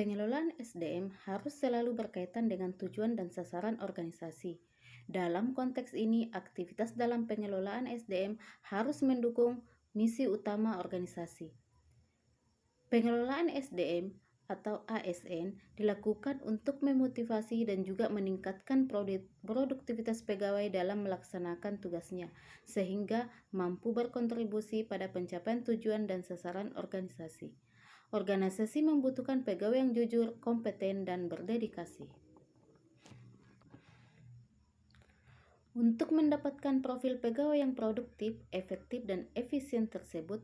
Pengelolaan SDM harus selalu berkaitan dengan tujuan dan sasaran organisasi. Dalam konteks ini, aktivitas dalam pengelolaan SDM harus mendukung misi utama organisasi. Pengelolaan SDM atau ASN dilakukan untuk memotivasi dan juga meningkatkan produktivitas pegawai dalam melaksanakan tugasnya, sehingga mampu berkontribusi pada pencapaian tujuan dan sasaran organisasi. Organisasi membutuhkan pegawai yang jujur, kompeten, dan berdedikasi. Untuk mendapatkan profil pegawai yang produktif, efektif, dan efisien tersebut,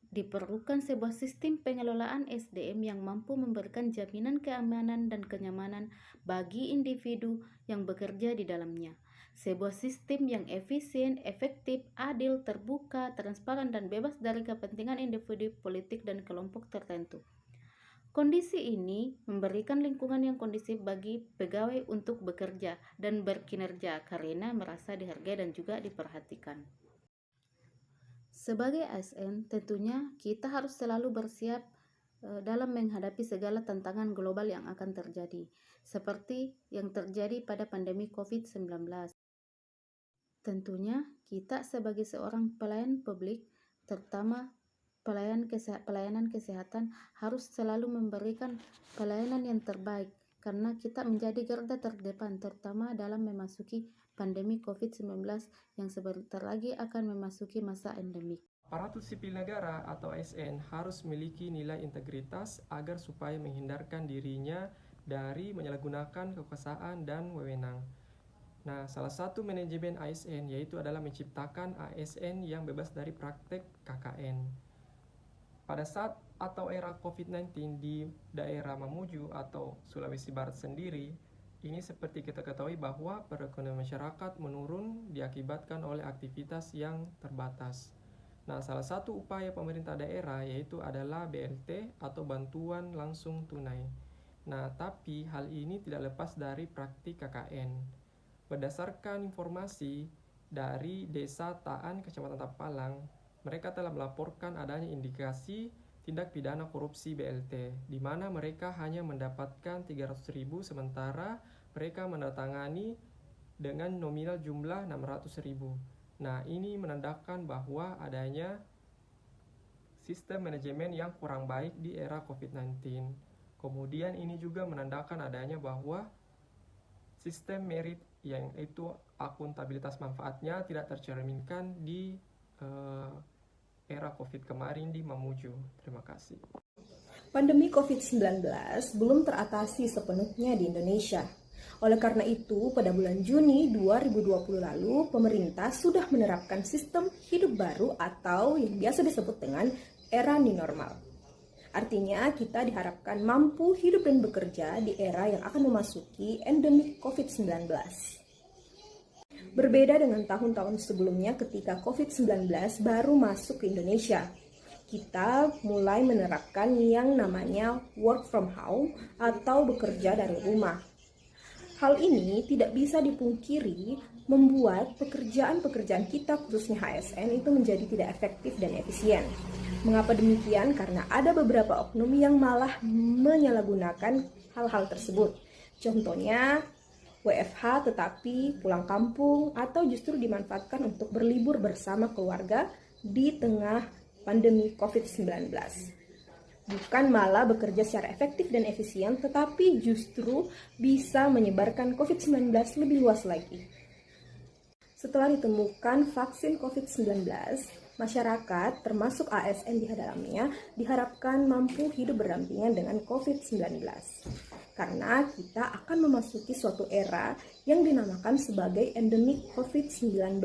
diperlukan sebuah sistem pengelolaan SDM yang mampu memberikan jaminan keamanan dan kenyamanan bagi individu yang bekerja di dalamnya. Sebuah sistem yang efisien, efektif, adil, terbuka, transparan, dan bebas dari kepentingan individu politik dan kelompok tertentu. Kondisi ini memberikan lingkungan yang kondusif bagi pegawai untuk bekerja dan berkinerja karena merasa dihargai dan juga diperhatikan. Sebagai ASN, tentunya kita harus selalu bersiap dalam menghadapi segala tantangan global yang akan terjadi, seperti yang terjadi pada pandemi COVID-19. Tentunya kita sebagai seorang pelayan publik, terutama pelayanan kesehatan, harus selalu memberikan pelayanan yang terbaik karena kita menjadi garda terdepan, terutama dalam memasuki pandemi COVID-19 yang sebentar lagi akan memasuki masa endemik. Aparatur sipil negara atau ASN harus memiliki nilai integritas agar supaya menghindarkan dirinya dari menyalahgunakan kekuasaan dan wewenang. Nah, salah satu manajemen ASN yaitu adalah menciptakan ASN yang bebas dari praktek KKN. Pada saat atau era COVID-19 di daerah Mamuju atau Sulawesi Barat sendiri, ini seperti kita ketahui bahwa perekonomian masyarakat menurun diakibatkan oleh aktivitas yang terbatas. Nah, salah satu upaya pemerintah daerah yaitu adalah BLT atau bantuan langsung tunai. Nah, tapi hal ini tidak lepas dari praktik KKN. Berdasarkan informasi dari Desa Taan, Kecamatan Tapalang, mereka telah melaporkan adanya indikasi tindak pidana korupsi BLT, di mana mereka hanya mendapatkan 300.000 sementara mereka menandatangani dengan nominal jumlah 600.000. Nah, ini menandakan bahwa adanya sistem manajemen yang kurang baik di era COVID-19. Kemudian ini juga menandakan adanya bahwa sistem merit yang itu akuntabilitas manfaatnya tidak tercerminkan di era COVID kemarin di Mamuju. Terima kasih. Pandemi COVID-19 belum teratasi sepenuhnya di Indonesia. Oleh karena itu, pada bulan Juni 2020 lalu, pemerintah sudah menerapkan sistem hidup baru atau yang biasa disebut dengan era new normal. Artinya, kita diharapkan mampu hidup dan bekerja di era yang akan memasuki endemik COVID-19. Berbeda dengan tahun-tahun sebelumnya ketika COVID-19 baru masuk ke Indonesia, kita mulai menerapkan yang namanya work from home atau bekerja dari rumah. Hal ini tidak bisa dipungkiri membuat pekerjaan-pekerjaan kita khususnya ASN itu menjadi tidak efektif dan efisien. Mengapa demikian? Karena ada beberapa oknum yang malah menyalahgunakan hal-hal tersebut. Contohnya WFH tetapi pulang kampung atau justru dimanfaatkan untuk berlibur bersama keluarga di tengah pandemi COVID-19. Bukan malah bekerja secara efektif dan efisien, tetapi justru bisa menyebarkan COVID-19 lebih luas lagi. Setelah ditemukan vaksin COVID-19, masyarakat termasuk ASN di dalamnya diharapkan mampu hidup berdampingan dengan COVID-19. Karena kita akan memasuki suatu era yang dinamakan sebagai endemik COVID-19.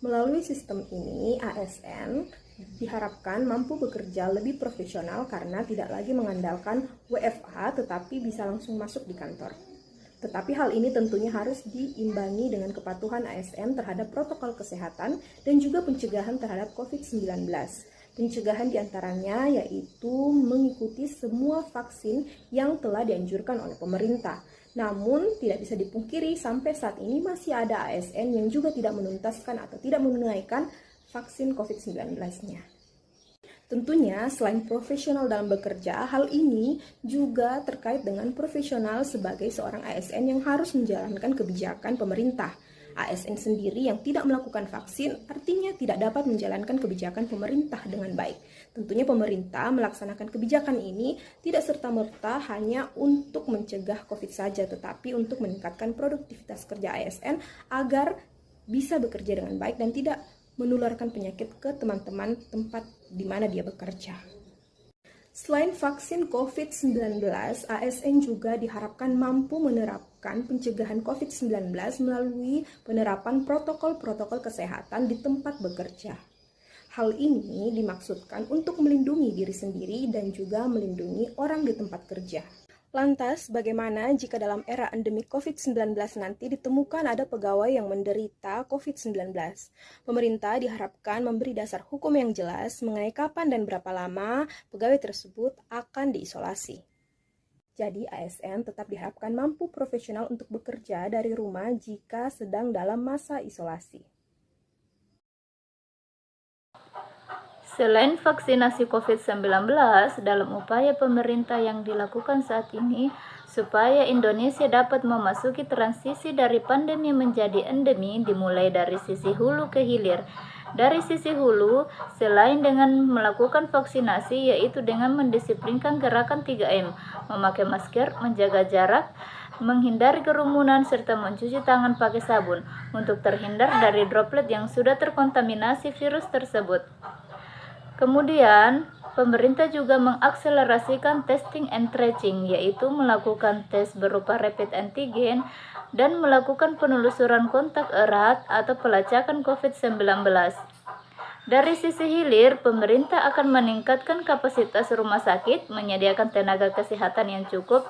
Melalui sistem ini, ASN diharapkan mampu bekerja lebih profesional karena tidak lagi mengandalkan WFH tetapi bisa langsung masuk di kantor. Tetapi hal ini tentunya harus diimbangi dengan kepatuhan ASN terhadap protokol kesehatan dan juga pencegahan terhadap COVID-19. Pencegahan diantaranya yaitu mengikuti semua vaksin yang telah dianjurkan oleh pemerintah. Namun tidak bisa dipungkiri sampai saat ini masih ada ASN yang juga tidak menuntaskan atau tidak menunaikan vaksin COVID-19-nya. Tentunya, selain profesional dalam bekerja, hal ini juga terkait dengan profesional sebagai seorang ASN yang harus menjalankan kebijakan pemerintah. ASN sendiri yang tidak melakukan vaksin artinya tidak dapat menjalankan kebijakan pemerintah dengan baik. Tentunya pemerintah melaksanakan kebijakan ini tidak serta-merta hanya untuk mencegah COVID saja, tetapi untuk meningkatkan produktivitas kerja ASN agar bisa bekerja dengan baik dan tidak menularkan penyakit ke teman-teman tempat di mana dia bekerja. Selain vaksin COVID-19, ASN juga diharapkan mampu menerapkan pencegahan COVID-19 melalui penerapan protokol-protokol kesehatan di tempat bekerja. Hal ini dimaksudkan untuk melindungi diri sendiri dan juga melindungi orang di tempat kerja. Lantas, bagaimana jika dalam era endemi COVID-19 nanti ditemukan ada pegawai yang menderita COVID-19? Pemerintah diharapkan memberi dasar hukum yang jelas mengenai kapan dan berapa lama pegawai tersebut akan diisolasi. Jadi, ASN tetap diharapkan mampu profesional untuk bekerja dari rumah jika sedang dalam masa isolasi. Selain vaksinasi COVID-19, dalam upaya pemerintah yang dilakukan saat ini supaya Indonesia dapat memasuki transisi dari pandemi menjadi endemi dimulai dari sisi hulu ke hilir. Dari sisi hulu, selain dengan melakukan vaksinasi yaitu dengan mendisiplinkan gerakan 3M, memakai masker, menjaga jarak, menghindari kerumunan, serta mencuci tangan pakai sabun untuk terhindar dari droplet yang sudah terkontaminasi virus tersebut. Kemudian, pemerintah juga mengakselerasikan testing and tracing, yaitu melakukan tes berupa rapid antigen dan melakukan penelusuran kontak erat atau pelacakan COVID-19. Dari sisi hilir, pemerintah akan meningkatkan kapasitas rumah sakit, menyediakan tenaga kesehatan yang cukup,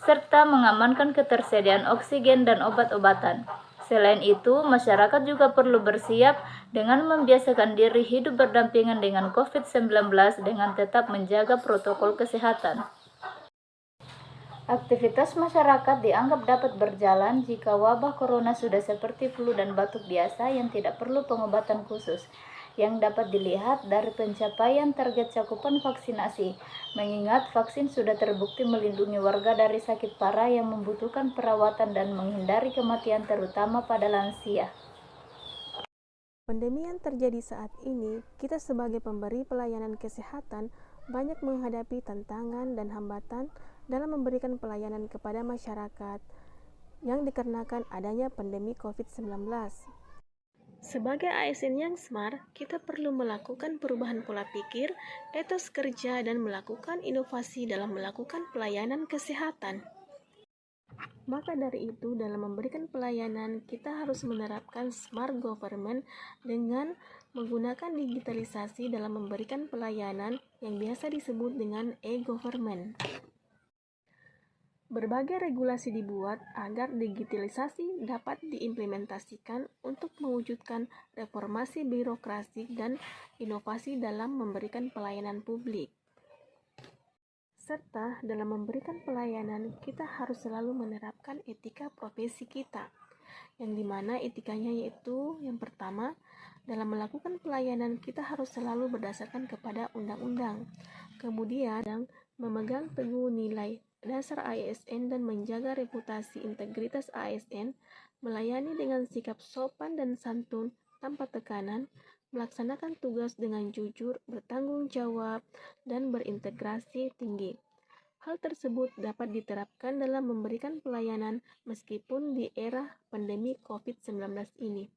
serta mengamankan ketersediaan oksigen dan obat-obatan. Selain itu, masyarakat juga perlu bersiap dengan membiasakan diri hidup berdampingan dengan COVID-19 dengan tetap menjaga protokol kesehatan. Aktivitas masyarakat dianggap dapat berjalan jika wabah corona sudah seperti flu dan batuk biasa yang tidak perlu pengobatan khusus, yang dapat dilihat dari pencapaian target cakupan vaksinasi, mengingat vaksin sudah terbukti melindungi warga dari sakit parah yang membutuhkan perawatan dan menghindari kematian terutama pada lansia. Pandemi yang terjadi saat ini, kita sebagai pemberi pelayanan kesehatan banyak menghadapi tantangan dan hambatan dalam memberikan pelayanan kepada masyarakat yang dikarenakan adanya pandemi COVID-19. Sebagai ASN yang smart, kita perlu melakukan perubahan pola pikir, etos kerja, dan melakukan inovasi dalam melakukan pelayanan kesehatan. Maka dari itu, dalam memberikan pelayanan, kita harus menerapkan smart government dengan menggunakan digitalisasi dalam memberikan pelayanan yang biasa disebut dengan e-government. Berbagai regulasi dibuat agar digitalisasi dapat diimplementasikan untuk mewujudkan reformasi birokrasi dan inovasi dalam memberikan pelayanan publik. Serta dalam memberikan pelayanan, kita harus selalu menerapkan etika profesi kita, yang dimana etikanya yaitu yang pertama, dalam melakukan pelayanan kita harus selalu berdasarkan kepada undang-undang. Kemudian, memegang teguh nilai dasar ASN dan menjaga reputasi integritas ASN, melayani dengan sikap sopan dan santun tanpa tekanan, melaksanakan tugas dengan jujur, bertanggung jawab, dan berintegrasi tinggi. Hal tersebut dapat diterapkan dalam memberikan pelayanan meskipun di era pandemi COVID-19 ini.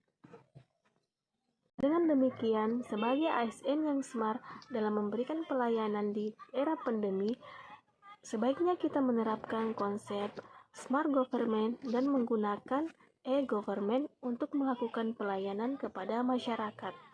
Dengan demikian, sebagai ASN yang smart dalam memberikan pelayanan di era pandemi, sebaiknya kita menerapkan konsep smart government dan menggunakan e-government untuk melakukan pelayanan kepada masyarakat.